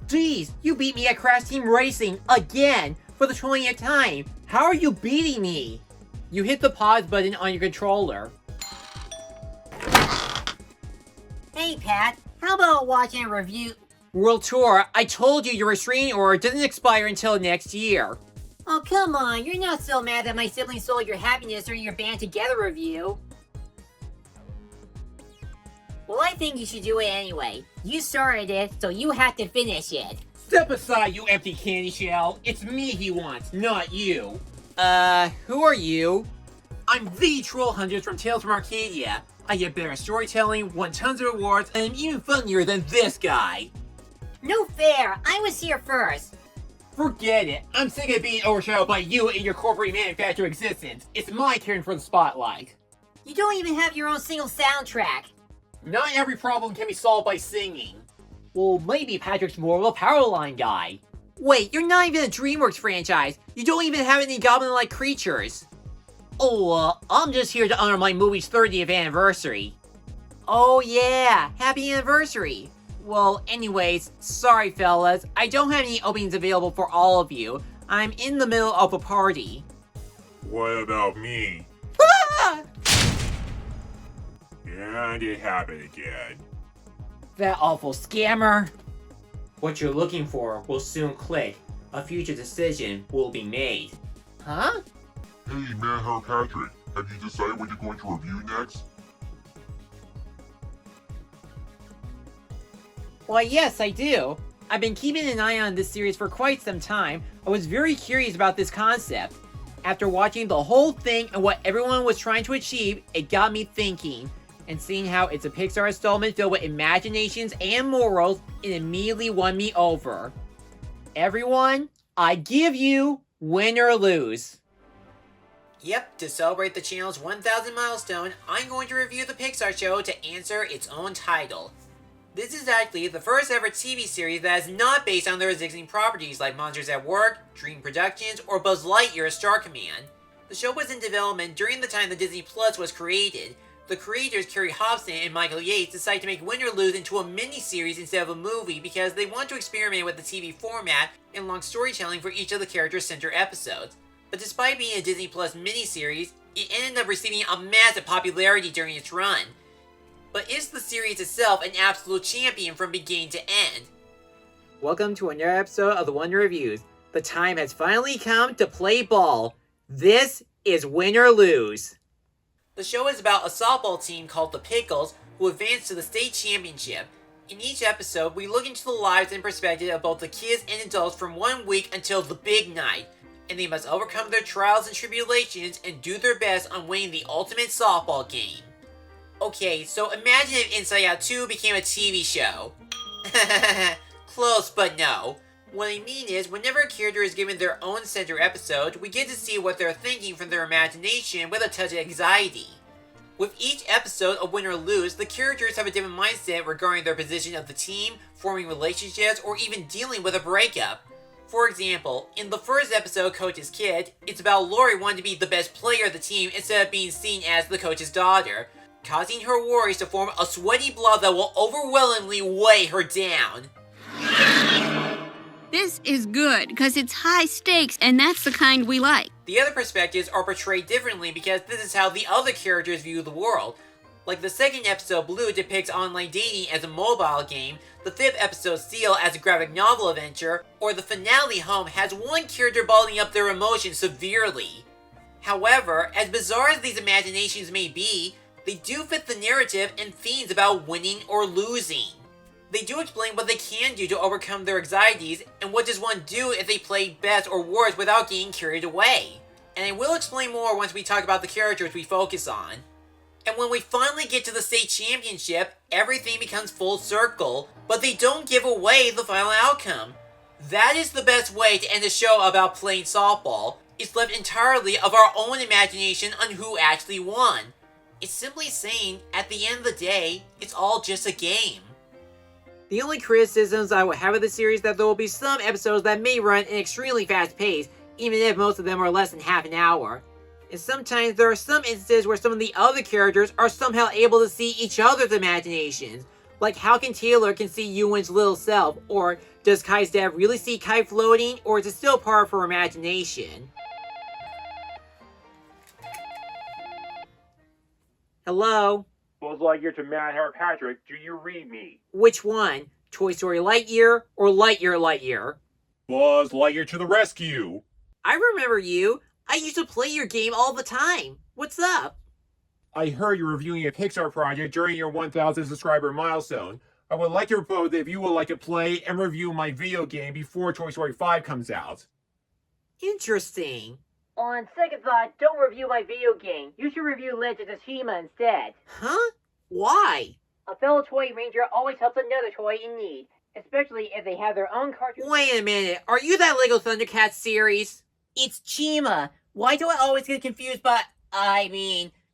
Geez, you beat me at Crash Team Racing again for the 20th time. How are you beating me? You hit the pause button on your controller. Hey Pat, how about watching a review? World Tour, I told you your restraining order doesn't expire until next year. Oh come on, you're not so mad that my siblings stole your happiness during your band together review. Well, I think you should do it anyway. You started it, so you have to finish it. Step aside, you empty candy shell. It's me he wants, not you. Who are you? I'm the Troll Hunter from Tales from Arcadia. I get better at storytelling, won tons of awards, and I'm even funnier than this guy. No fair, I was here first. Forget it. I'm sick of being overshadowed by you and your corporate manufactured existence. It's my turn for the spotlight. You don't even have your own single soundtrack. Not every problem can be solved by singing. Well, maybe Patrick's more of a Powerline guy. Wait, you're not even a DreamWorks franchise. You don't even have any goblin-like creatures. Oh, I'm just here to honor my movie's 30th anniversary. Oh yeah, happy anniversary. Well, anyways, sorry fellas, I don't have any openings available for all of you. I'm in the middle of a party. What about me? Ah! And it happened again. That awful scammer. What you're looking for will soon click. A future decision will be made. Huh? Hey, Manhunter Patrick, have you decided what you're going to review next? Why, yes, I do. I've been keeping an eye on this series for quite some time. I was very curious about this concept. After watching the whole thing and what everyone was trying to achieve, it got me thinking. And seeing how it's a Pixar installment filled with imaginations and morals, it immediately won me over. Everyone, I give you Win or Lose. Yep, to celebrate the channel's 1000 milestone, I'm going to review the Pixar show to answer its own title. This is actually the first ever TV series that is not based on their existing properties like Monsters at Work, Dream Productions, or Buzz Lightyear Star Command. The show was in development during the time that Disney Plus was created. The creators Kerry Hobson and Michael Yates decided to make Win or Lose into a mini-series instead of a movie because they want to experiment with the TV format and long storytelling for each of the characters' center episodes. But despite being a Disney Plus mini-series, it ended up receiving a massive popularity during its run. But is the series itself an absolute champion from beginning to end? Welcome to another episode of the Wonder Reviews. The time has finally come to play ball. This is Win or Lose. The show is about a softball team called the Pickles who advance to the state championship. In each episode, we look into the lives and perspective of both the kids and adults from 1 week until the big night, and they must overcome their trials and tribulations and do their best on winning the ultimate softball game. Okay, so imagine if Inside Out 2 became a TV show. Close, but no. What I mean is, whenever a character is given their own center episode, we get to see what they're thinking from their imagination with a touch of anxiety. With each episode of Win or Lose, the characters have a different mindset regarding their position of the team, forming relationships, or even dealing with a breakup. For example, in the first episode, Coach's Kid, it's about Lori wanting to be the best player of the team instead of being seen as the coach's daughter, causing her worries to form a sweaty blob that will overwhelmingly weigh her down. This is good, because it's high stakes, and that's the kind we like. The other perspectives are portrayed differently because this is how the other characters view the world. Like the second episode, Blue, depicts online dating as a mobile game, the fifth episode, Seal, as a graphic novel adventure, or the finale, Home, has one character bottling up their emotions severely. However, as bizarre as these imaginations may be, they do fit the narrative and themes about winning or losing. They do explain what they can do to overcome their anxieties, and what does one do if they play best or worse without getting carried away. And I will explain more once we talk about the characters we focus on. And when we finally get to the state championship, everything becomes full circle, but they don't give away the final outcome. That is the best way to end a show about playing softball. It's left entirely of our own imagination on who actually won. It's simply saying, at the end of the day, it's all just a game. The only criticisms I will have of the series is that there will be some episodes that may run at an extremely fast pace, even if most of them are less than half an hour. And sometimes there are some instances where some of the other characters are somehow able to see each other's imaginations, Like, how can Taylor can see Ewan's little self? Or does Kai's dad really see Kai floating? Or is it still part of her imagination? Hello? Buzz Lightyear to Mad Hair Patrick, do you read me? Which one? Toy Story Lightyear or Lightyear Lightyear? Buzz Lightyear to the rescue! I remember you. I used to play your game all the time. What's up? I heard you're reviewing a Pixar project during your 1,000 subscriber milestone. I would like to propose if you would like to play and review my video game before Toy Story 5 comes out. Interesting. On second thought, don't review my video game. You should review Legends of Shima instead. Huh? Why? A fellow toy ranger always helps another toy in need, especially if they have their own cartoon. Wait a minute. Are you that Lego Thundercats series? It's Shima. Why do I always get confused by...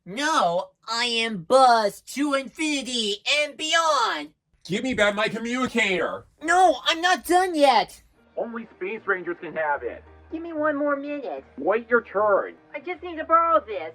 No, I am Buzz to infinity and beyond. Give me back my communicator! No, I'm not done yet. Only Space Rangers can have it. Give me 1 more minute. Wait your turn. I just need to borrow this.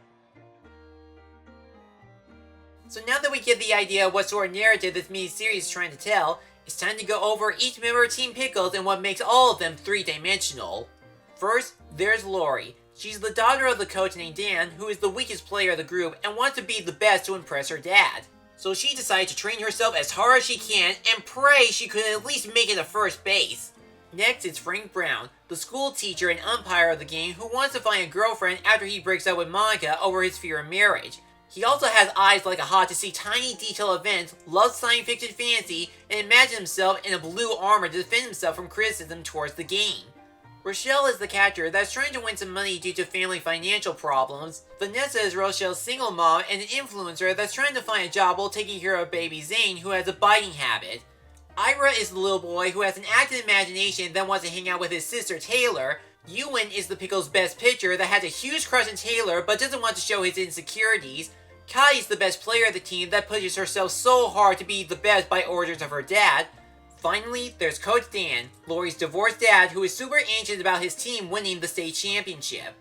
So now that we get the idea of what sort of narrative this mini-series is trying to tell, it's time to go over each member of Team Pickles and what makes all of them three-dimensional. First, there's Lori. She's the daughter of the coach named Dan, who is the weakest player of the group and wants to be the best to impress her dad. So she decided to train herself as hard as she can and pray she could at least make it to first base. Next, it's Frank Brown, the school teacher and umpire of the game who wants to find a girlfriend after he breaks up with Monica over his fear of marriage. He also has eyes like a hawk to see tiny detailed events, loves science fiction fantasy, and imagines himself in a blue armor to defend himself from criticism towards the game. Rochelle is the catcher that's trying to win some money due to family financial problems. Vanessa is Rochelle's single mom and an influencer that's trying to find a job while taking care of baby Zane, who has a biting habit. Ira is the little boy who has an active imagination that wants to hang out with his sister Taylor. Ewan is the Pickles' best pitcher that has a huge crush on Taylor but doesn't want to show his insecurities. Kai is the best player of the team that pushes herself so hard to be the best by orders of her dad. Finally, there's Coach Dan, Lori's divorced dad who is super anxious about his team winning the state championship.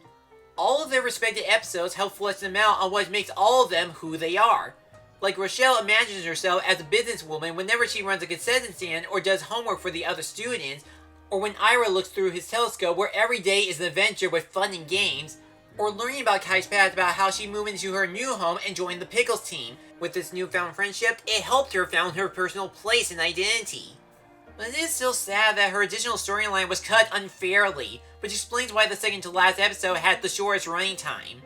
All of their respective episodes help flesh them out on what makes all of them who they are. Like Rochelle imagines herself as a businesswoman whenever she runs a concession stand or does homework for the other students, or when Ira looks through his telescope where every day is an adventure with fun and games, or learning about Kai's past about how she moved into her new home and joined the Pickles team. With this newfound friendship, it helped her found her personal place and identity. But it is still sad that her additional storyline was cut unfairly, which explains why the second to last episode had the shortest running time.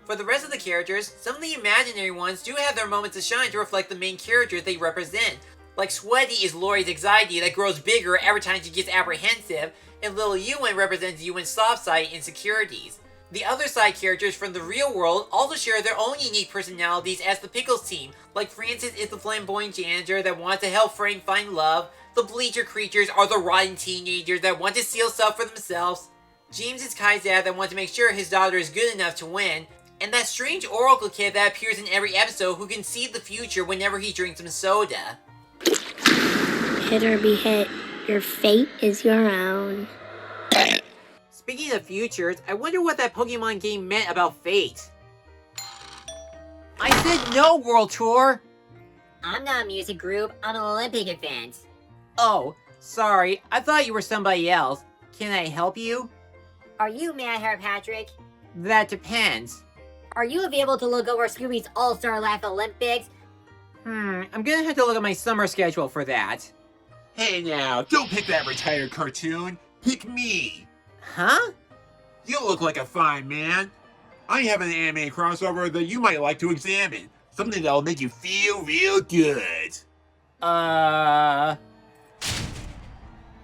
For the rest of the characters, some of the imaginary ones do have their moments to shine to reflect the main characters they represent. Like Sweaty is Lori's anxiety that grows bigger every time she gets apprehensive, and Little Ewan represents Ewan's soft side insecurities. The other side characters from the real world also share their own unique personalities as the Pickles team, like Francis is the flamboyant janitor that wants to help Frank find love, the Bleacher creatures are the rotten teenagers that want to steal stuff for themselves, James is Kai's dad that wants to make sure his daughter is good enough to win, and that strange Oracle kid that appears in every episode who can see the future whenever he drinks some soda. Hit or be hit. Your fate is your own. Speaking of futures, I wonder what that Pokemon game meant about fate. I said no, World Tour! I'm not a music group, I'm an Olympic event. Oh, sorry, I thought you were somebody else. Can I help you? Are you Mad Hair Patrick? That depends. Are you available to look over Scooby's All-Star Life Olympics? I'm gonna have to look at my summer schedule for that. Hey now, don't pick that retired cartoon. Pick me. Huh? You look like a fine man. I have an anime crossover that you might like to examine. Something that'll make you feel real good.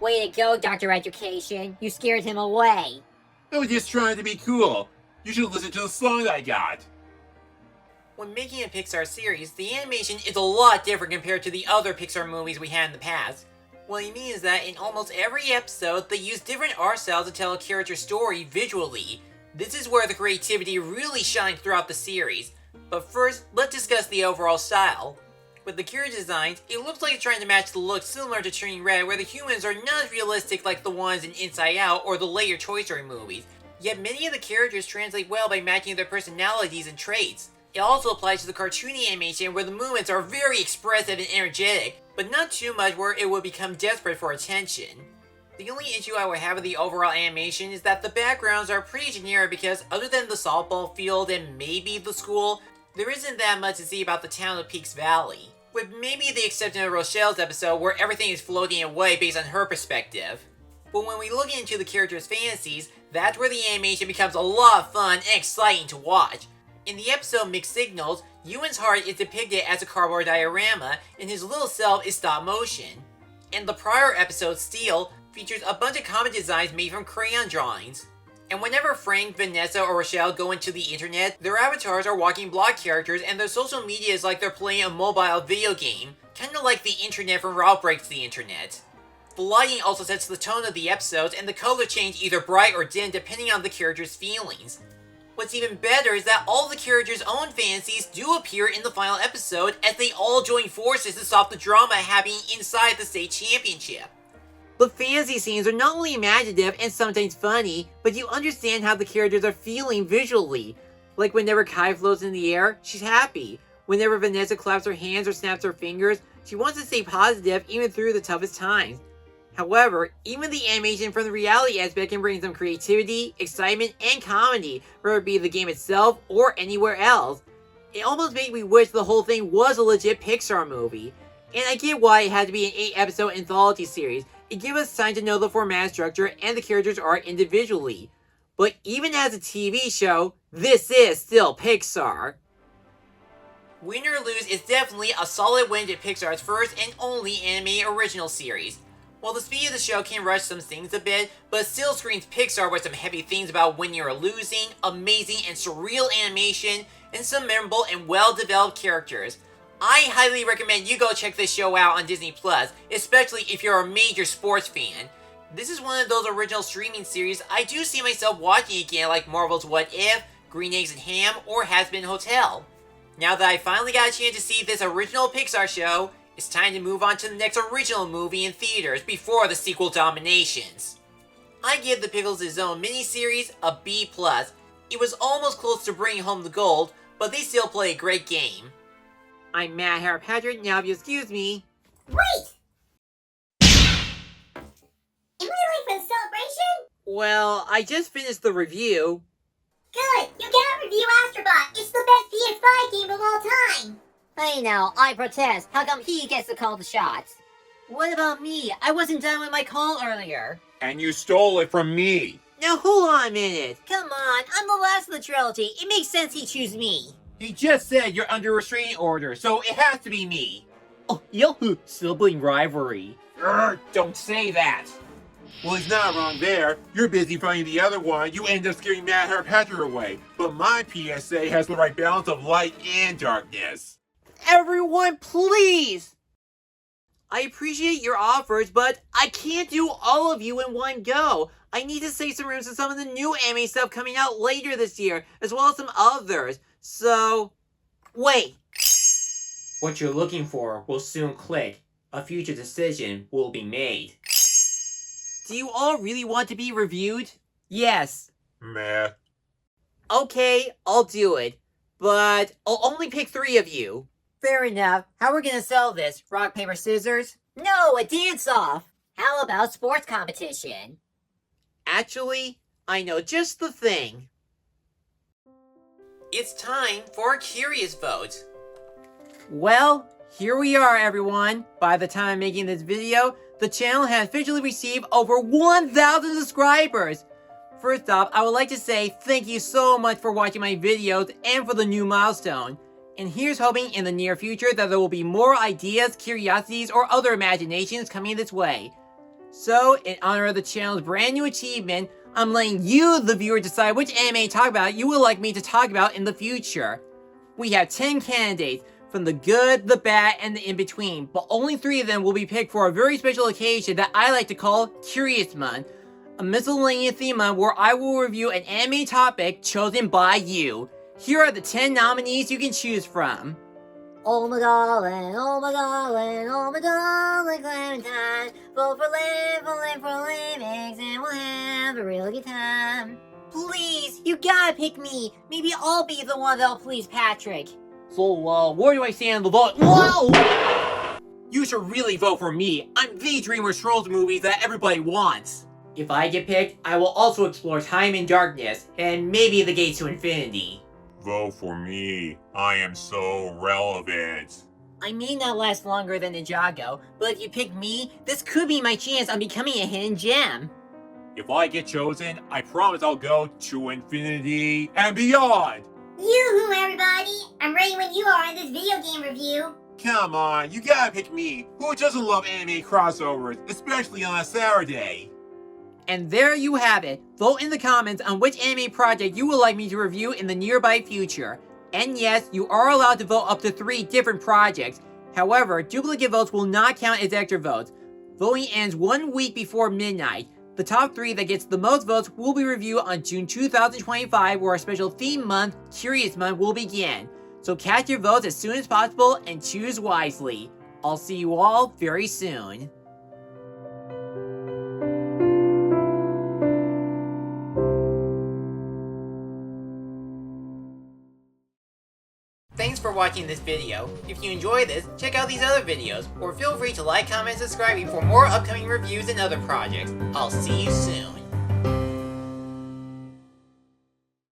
Way to go, Dr. Education. You scared him away. I was just trying to be cool. You should listen to the song I got. When making a Pixar series, the animation is a lot different compared to the other Pixar movies we had in the past. What I mean is that in almost every episode, they use different art styles to tell a character's story visually. This is where the creativity really shines throughout the series. But first, let's discuss the overall style. With the character designs, it looks like it's trying to match the look similar to Turning Red, where the humans are not as realistic like the ones in Inside Out or the later Toy Story movies. Yet many of the characters translate well by matching their personalities and traits. It also applies to the cartoony animation where the movements are very expressive and energetic, but not too much where it would become desperate for attention. The only issue I would have with the overall animation is that the backgrounds are pretty generic because other than the softball field and maybe the school, there isn't that much to see about the town of Peaks Valley. With maybe the exception of Rochelle's episode where everything is floating away based on her perspective. But when we look into the characters' fantasies, that's where the animation becomes a lot of fun and exciting to watch. In the episode Mixed Signals, Ewan's heart is depicted as a cardboard diorama and his little self is stop motion. And the prior episode, Steel, features a bunch of comic designs made from crayon drawings. And whenever Frank, Vanessa, or Rochelle go into the internet, their avatars are walking block characters and their social media is like they're playing a mobile video game, kinda like the internet from Ralph Breaks the Internet. The lighting also sets the tone of the episodes and the color change either bright or dim depending on the character's feelings. What's even better is that all the characters' own fantasies do appear in the final episode as they all join forces to stop the drama happening inside the state championship. The fantasy scenes are not only imaginative and sometimes funny, but you understand how the characters are feeling visually. Like whenever Kai floats in the air, she's happy. Whenever Vanessa claps her hands or snaps her fingers, she wants to stay positive even through the toughest times. However, even the animation from the reality aspect can bring some creativity, excitement, and comedy, whether it be the game itself or anywhere else. It almost made me wish the whole thing was a legit Pixar movie. And I get why it had to be an 8-episode anthology series. It gives us time to know the format structure and the characters' art individually. But even as a TV show, this is still Pixar. Win or Lose is definitely a solid win to Pixar's first and only anime original series. While the speed of the show can rush some things a bit, but it still screams Pixar with some heavy themes about winning or losing, amazing and surreal animation, and some memorable and well-developed characters. I highly recommend you go check this show out on Disney+, especially if you're a major sports fan. This is one of those original streaming series I do see myself watching again, like Marvel's What If, Green Eggs and Ham, or Hazbin Hotel. Now that I finally got a chance to see this original Pixar show, it's time to move on to the next original movie in theaters before the sequel dominations. I give the Pickles his own miniseries a B+. It was almost close to bringing home the gold, but they still play a great game. I'm Matt Harpatrick, now if you excuse me. Wait! Am I late for the celebration? Well, I just finished the review. Good! You gotta review Astrobot! It's the best PS5 game of all time! Hey now, I protest. How come he gets to call the shots? What about me? I wasn't done with my call earlier. And you stole it from me. Now hold on a minute. Come on, I'm the last of the trilogy. It makes sense he choose me. He just said you're under restraining order, so it has to be me. Oh, yo, sibling rivalry. Don't say that. Well, he's not wrong there. You're busy fighting the other one. You end up scaring Matt Harpatrick away. But my PSA has the right balance of light and darkness. Everyone, please! I appreciate your offers, but I can't do all of you in one go. I need to save some room to some of the new anime stuff coming out later this year, as well as some others. So, wait. What you're looking for will soon click. A future decision will be made. Do you all really want to be reviewed? Yes. Meh. Okay, I'll do it. But I'll only pick 3 of you. Fair enough. How are we gonna sell this? Rock, paper, scissors? No, a dance-off! How about sports competition? Actually, I know just the thing. It's time for a curious vote. Well, here we are, everyone. By the time I'm making this video, the channel has officially received over 1,000 subscribers. First off, I would like to say thank you so much for watching my videos and for the new milestone. And here's hoping in the near future that there will be more ideas, curiosities, or other imaginations coming this way. So, in honor of the channel's brand new achievement, I'm letting you, the viewer, decide which anime to talk about you would like me to talk about in the future. We have 10 candidates, from the good, the bad, and the in-between, but only 3 of them will be picked for a very special occasion that I like to call Curious Month, a miscellaneous theme month where I will review an anime topic chosen by you. Here are the 10 nominees you can choose from. Oh my darling, oh my darling, oh my darling Clementine. Vote for Liv, and we'll have a real good time. Please, you gotta pick me. Maybe I'll be the one that'll please Patrick. So, where do I stand in the vote? Whoa! You should really vote for me. I'm the Dreamers Trolls movie that everybody wants. If I get picked, I will also explore time and darkness, and maybe the gates to infinity. Vote for me. I am so relevant. I may not last longer than Ninjago, but if you pick me, this could be my chance on becoming a hidden gem. If I get chosen, I promise I'll go to infinity and beyond. Yoo-hoo, everybody! I'm ready when you are in this video game review. Come on, you gotta pick me. Who doesn't love anime crossovers, especially on a Saturday? And there you have it. Vote in the comments on which anime project you would like me to review in the nearby future. And yes, you are allowed to vote up to 3 different projects. However, duplicate votes will not count as extra votes. Voting ends 1 week before midnight. The top 3 that gets the most votes will be reviewed on June 2025, where our special theme month, Curious Month, will begin. So cast your votes as soon as possible and choose wisely. I'll see you all very soon. Thanks for watching this video. If you enjoyed this, check out these other videos, or feel free to like, comment, and subscribe for more upcoming reviews and other projects. I'll see you soon.